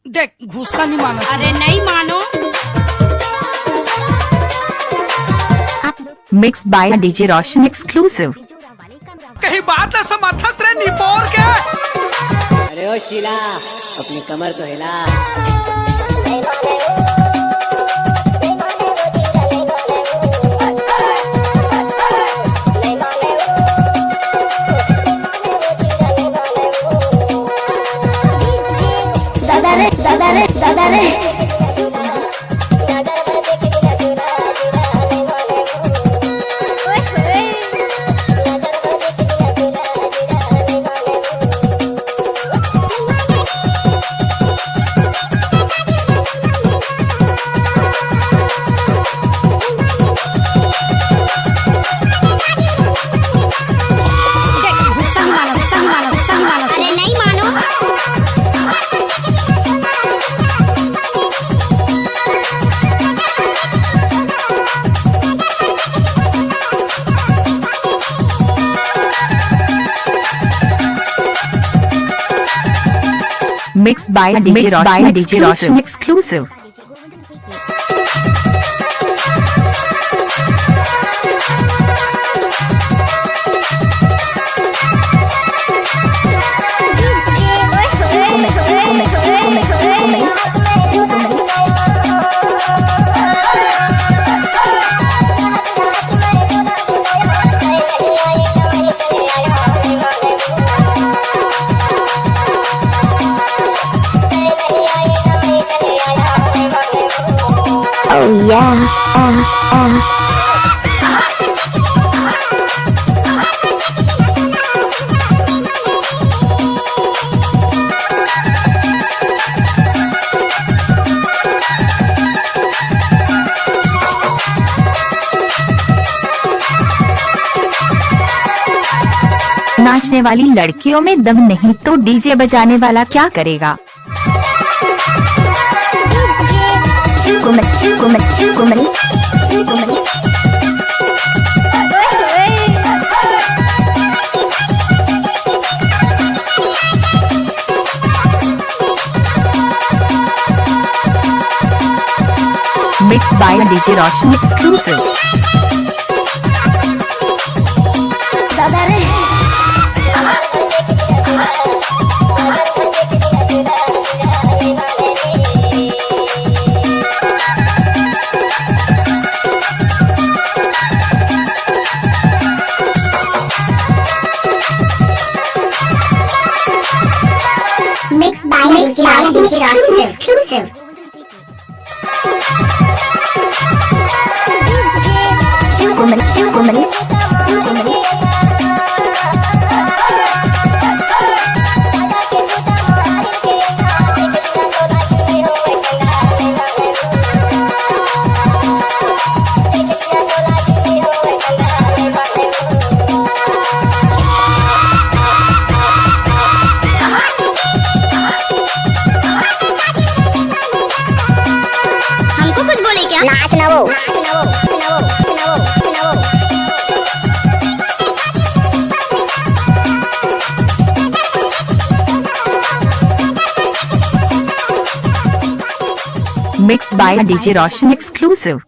देख गुस्सा नहीं मानो। अरे नहीं मानो। Mix by DJ Roshan exclusive. कहीं बात है समर्थस रे निपोर के। अरे ओ शीला अपनी कमर तो हिला। दादा रे mix by DJ Roshan exclusive. Oh yeah, नाचने वाली लड़कियों में दम नहीं तो डीजे बजाने वाला क्या करेगा। Mix by DJ Roshan exclusive. दादा रे Mixed by DJ Roshi exclusive. हमको कुछ बोले क्या? नाच ना वो। Mix by DJ Roshan exclusive.